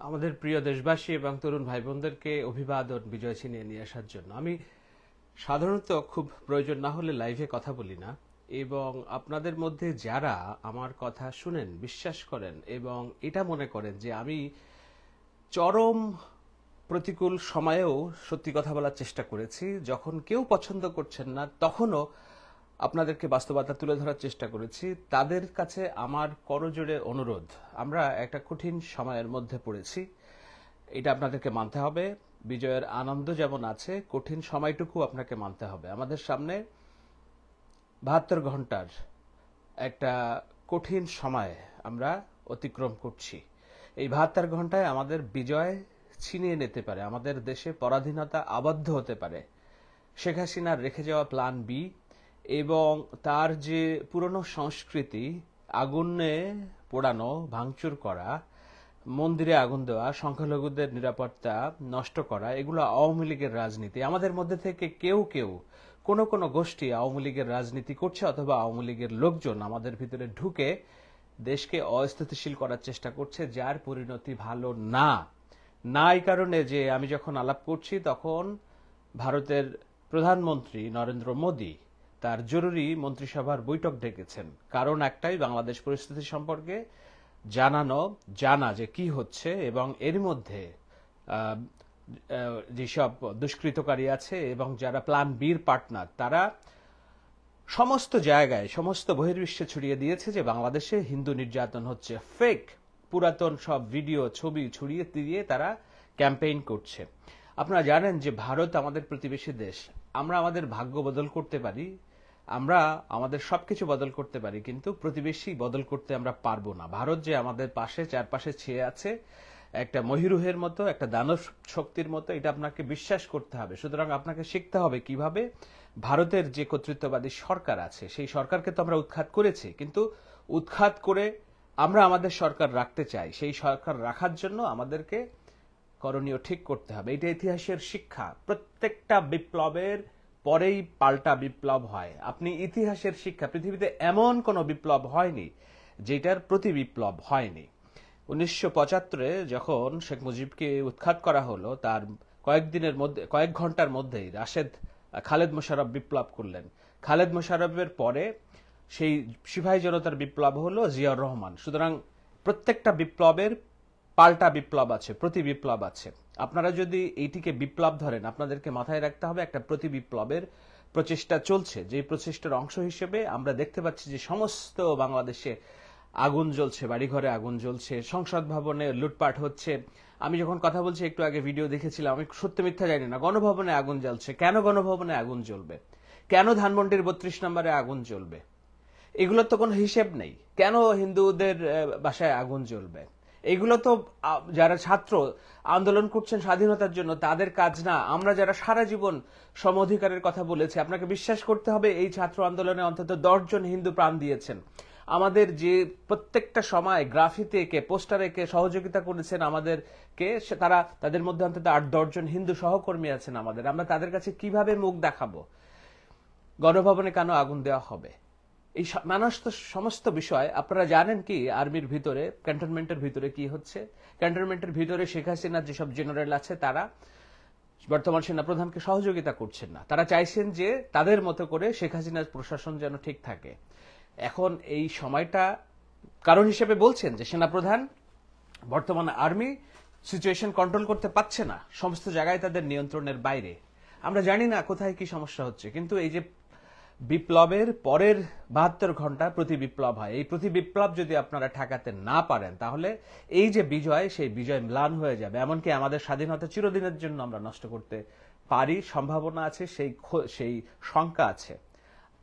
আমাদের প্রিয় দেশবাসী এবং তরুণ ভাই বোনদেরকে অভিবাদন বিজয় ছিনিয়ে নিয়ে আসার জন্য। আমি সাধারণত খুব প্রয়োজন না হলে লাইভে কথা বলি না, এবং আপনাদের মধ্যে যারা আমার কথা শুনেন, বিশ্বাস করেন এবং এটা মনে করেন যে আমি চরম প্রতিকূল সময়েও সত্যি কথা বলার চেষ্টা করেছি, যখন কেউ পছন্দ করছেন না তখনও আপনাদেরকে বাস্তবতা তুলে ধরার চেষ্টা করেছি, তাদের কাছে আমার করজোড়ে অনুরোধ, আমরা একটা কঠিন সময়ের মধ্যে পড়েছি, এটা আপনাদেরকে মানতে হবে। বিজয়ের আনন্দ যেমন আছে, কঠিন সময়টুকু আপনাকে মানতে হবে। আমাদের সামনে ৭২ ঘন্টার একটা কঠিন সময় আমরা অতিক্রম করছি। এই ৭২ ঘন্টায় আমাদের বিজয় ছিনিয়ে নিতে পারে, আমাদের দেশে পরাধীনতা আবদ্ধ হতে পারে। শেখ হাসিনার রেখে যাওয়া প্ল্যান বি এবং তার যে পুরনো সংস্কৃতি, আগুনে পোড়ানো, ভাঙচুর করা, মন্দিরে আগুন দেওয়া, সংখ্যালঘুদের নিরাপত্তা নষ্ট করা, এগুলো আওয়ামী লীগের রাজনীতি। আমাদের মধ্যে থেকে কেউ কেউ, কোন কোন গোষ্ঠী আওয়ামী লীগের রাজনীতি করছে, অথবা আওয়ামী লীগের লোকজন আমাদের ভিতরে ঢুকে দেশকে অস্থিতিশীল করার চেষ্টা করছে, যার পরিণতি ভালো না। না এই কারণে যে আমি যখন আলাপ করছি তখন ভারতের প্রধানমন্ত্রী নরেন্দ্র মোদী তার জরুরি মন্ত্রিসভার বৈঠক ডেকেছেন। কারণ একটাই, বাংলাদেশ পরিস্থিতি সম্পর্কে জানা যে কি হচ্ছে, এবং এর মধ্যে যেসব দুষ্কৃতকারী আছে এবং যারা প্ল্যান বির পার্টনার, তারা সমস্ত জায়গায়, সমস্ত বহির্বিশ্বে ছড়িয়ে দিয়েছে যে বাংলাদেশে হিন্দু নির্যাতন হচ্ছে। ফেক পুরাতন সব ভিডিও, ছবি ছড়িয়ে দিয়ে তারা ক্যাম্পেইন করছে। আপনারা জানেন যে ভারত আমাদের প্রতিবেশী দেশ। আমরা আমাদের ভাগ্য বদল করতে পারি, আমরা আমাদের সবকিছু বদল করতে পারি, কিন্তু প্রতিবেশী বদল করতে আমরা পারবো না। ভারত যে আমাদের পাশে, চারপাশে ছেয়ে আছে একটা মহিরুহের মতো, একটা দানব শক্তির মতো, এটা আপনাকে বিশ্বাস করতে হবে। সুতরাং আপনাকে শিখতে হবে কিভাবে ভারতের যে কর্তৃত্ববাদী সরকার আছে, সেই সরকারকে তো আমরা উৎখাত করেছি, কিন্তু উৎখাত করে আমরা আমাদের সরকার রাখতে চাই। সেই সরকার রাখার জন্য আমাদেরকে করণীয় ঠিক করতে হবে। এটা ইতিহাসের শিক্ষা। প্রত্যেকটা বিপ্লবের পরেই পাল্টা বিপ্লব হয়। আপনি ইতিহাসের শিক্ষা, পৃথিবীতে এমন কোন বিপ্লব হয়নি যেটার প্রতি বিপ্লব হয়নি। 1975-এ যখন শেখ মুজিবকে উৎখাত করা হলো, তার কয়েক ঘন্টার মধ্যেই খালেদ মোশাররফ বিপ্লব করলেন। খালেদ মোশাররফের পরে সেই সিপাহী জনতার বিপ্লব হলো জিয়াউর রহমান। সুতরাং প্রত্যেকটা বিপ্লবের পাল্টা বিপ্লব আছে, প্রতি বিপ্লব আছে। আপনারা যদি এইটিকে বিপ্লব ধরেন, আপনাদেরকে মাথায় রাখতে হবে একটা প্রতি বিপ্লবের প্রচেষ্টা চলছে। যে প্রচেষ্টার অংশ হিসেবে আমরা দেখতে পাচ্ছি যে সমস্ত বাংলাদেশে আগুন জ্বলছে, বাড়িঘরে আগুন জ্বলছে, সংসদ ভবনে লুটপাট হচ্ছে। আমি যখন কথা বলছি, একটু আগে ভিডিও দেখেছিলাম, আমি সত্য মিথ্যা জানি না, গণভবনে আগুন জ্বলছে। কেন গণভবনে আগুন জ্বলবে? কেন ধানমন্ডির 32 নম্বরে আগুন জ্বলবে? এগুলোর তো কোনো হিসেব নেই। কেন হিন্দুদের বাসায় আগুন জ্বলবে? এগুলো তো যারা ছাত্র আন্দোলন করছেন স্বাধীনতার জন্য, তাদের কাজ না। আমরা যারা সারা জীবন সম অধিকারের কথা বলেছি, আপনাকে বিশ্বাস করতে হবে এই ছাত্র আন্দোলনে অন্তত 10 জন হিন্দু প্রাণ দিয়েছেন। আমাদের যে প্রত্যেকটা সময় গ্রাফিতে এঁকে, পোস্টার এঁকে সহযোগিতা করেছেন আমাদেরকে, তাদের মধ্যে অন্তত 8-10 জন হিন্দু সহকর্মী আছেন আমাদের। আমরা তাদের কাছে কিভাবে মুখ দেখাবো? গণভবনে কেন আগুন দেওয়া হবে? এই সমস্ত বিষয় আপনারা জানেন কি? আর্মির ভিতরে, ক্যান্টনমেন্টের ভিতরে কি হচ্ছে? ক্যান্টনমেন্টের ভিতরে শেখ হাসিনার যেসব জেনারেল আছে, তারা বর্তমান সেনাপ্রধানকে সহযোগিতা করছেন না। তারা চাইছেন যে তাদের মতো করে শেখ হাসিনার প্রশাসন যেন ঠিক থাকে। এখন এই সময়টা কারণ হিসেবে বলছেন যে সেনাপ্রধান, বর্তমান আর্মি সিচুয়েশন কন্ট্রোল করতে পারছে না, সমস্ত জায়গায় তাদের নিয়ন্ত্রণের বাইরে। আমরা জানি না কোথায় কি সমস্যা হচ্ছে, কিন্তু এই যে বিপ্লবের পরের ৭২ ঘন্টা প্রতি বিপ্লব হয়, এই প্রতি বিপ্লব যদি আপনারা ঠেকাতে না পারেন, তাহলে এই যে বিজয়, সেই বিজয় ম্লান হয়ে যাবে। এমনকি আমাদের স্বাধীনতা চিরদিনের জন্য আমরা নষ্ট করতে পারি, সম্ভাবনা আছে, সেই শঙ্কা আছে।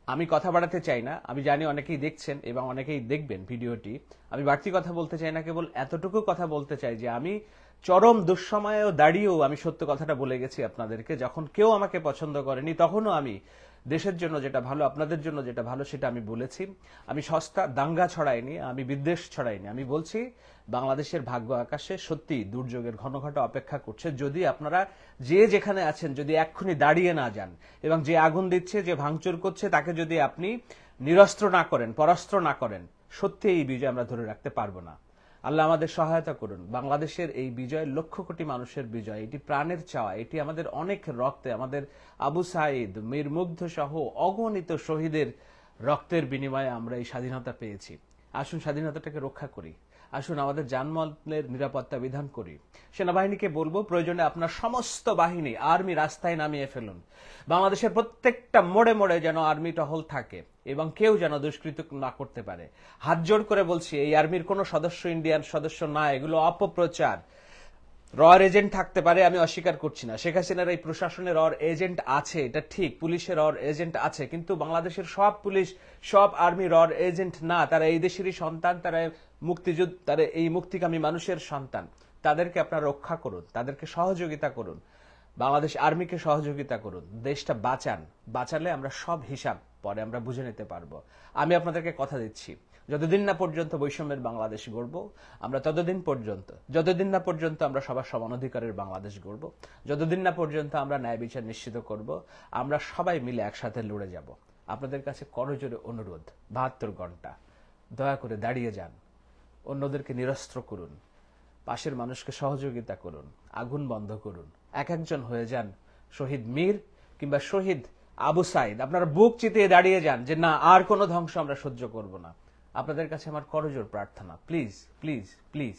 আমি কথা বাড়াতে চাই না। আমি জানি অনেকেই দেখছেন এবং অনেকেই দেখবেন ভিডিওটি। আমি বাড়তি কথা বলতে চাই না, কেবল এতটুকু কথা বলতে চাই যে আমি চরম দুঃসময়েও দাঁড়িয়েও আমি সত্য কথাটা বলে গেছি আপনাদেরকে। যখন কেউ আমাকে পছন্দ করেনি, তখনও আমি দেশের জন্য যেটা ভালো, আপনাদের জন্য যেটা ভালো, সেটা আমি বলেছি। আমি সস্তা দাঙ্গা ছড়াইনি, আমি বিদ্বেষ ছড়াইনি। আমি বলছি বাংলাদেশের ভাগ্য আকাশে সত্যি দুর্যোগের ঘনঘটা অপেক্ষা করছে। যদি আপনারা যে যেখানে আছেন, যদি এক্ষুনি দাঁড়িয়ে না যান এবং যে আগুন দিচ্ছে, যে ভাঙচুর করছে, তাকে যদি আপনি নিরস্ত্র না করেন, পরাস্ত্র না করেন, সত্যি এই বিজয় আমরা ধরে রাখতে পারবো না। আল্লাহ আমাদের সহায়তা করুন। বাংলাদেশের এই বিজয় লক্ষ কোটি মানুষের বিজয়, এটি প্রাণের চাওয়া, এটি আমাদের অনেক রক্তে, আমাদের আবু সাঈদ, মীর মুগ্ধ সহ অগণিত শহীদের রক্তের বিনিময়ে আমরা এই স্বাধীনতা পেয়েছি। আসুন স্বাধীনতাটাকে রক্ষা করি, আসুন আমাদের জানমালের নিরাপত্তা বিধান করি। সেনাবাহিনীকে বলবো প্রয়োজনে আপনার সমস্ত বাহিনী আর্মি রাস্তায় নামিয়ে ফেলুন। বাংলাদেশের প্রত্যেকটা মোড়ে মোড়ে যেন আর্মি টহল থাকে এবং কেউ যেন দুষ্কৃত না করতে পারে। হাত জোর করে বলছি, এই আর্মির কোনো সদস্য ইন্ডিয়ান সদস্য না, এগুলো অপপ্রচার। রর এজেন্ট থাকতে পারে, আমি অস্বীকার করছি না। শেখ হাসিনার এই প্রশাসনের রর এজেন্ট আছে, এটা ঠিক, পুলিশের রর এজেন্ট আছে, কিন্তু বাংলাদেশের সব পুলিশ, সব আর্মি রর এজেন্ট না। তারা এই দেশেরই সন্তান, তারা মুক্তিযুদ্ধ, তারা এই মুক্তিকামী মানুষের সন্তান। তাদেরকে আপনারা রক্ষা করুন, তাদেরকে সহযোগিতা করুন, বাংলাদেশ আর্মিকে সহযোগিতা করুন, দেশটা বাঁচান। বাঁচালে আমরা সব হিসাব পরে আমরা বুঝে নিতে পারবো। আমি আপনাদেরকে কথা দিচ্ছি, যতদিন না পর্যন্ত বৈষম্যের বাংলাদেশ গড়ব আমরা, যতদিন না পর্যন্ত আমরা সবার সমান অধিকারের বাংলাদেশ গড়ব, যতদিন না পর্যন্ত আমরা ন্যায় বিচার নিশ্চিত করব, আমরা সবাই মিলে একসাথে লড়ে যাব। আপনাদের কাছে করজোরে অনুরোধ, 72 ঘন্টা দয়া করে দাঁড়িয়ে যান, অন্যদেরকে নিরস্ত্র করুন, পাশের মানুষকে সহযোগিতা করুন, আগুন বন্ধ করুন, এক একজন হয়ে যান শহীদ মীর কিংবা শহীদ আবু সাঈদ। আপনারা বুক চিতিয়ে দাঁড়িয়ে যান যে না, আর কোনো ধ্বংস আমরা সহ্য করব না। আপনাদের কাছে আমার করজোর প্রার্থনা, প্লিজ প্লিজ প্লিজ।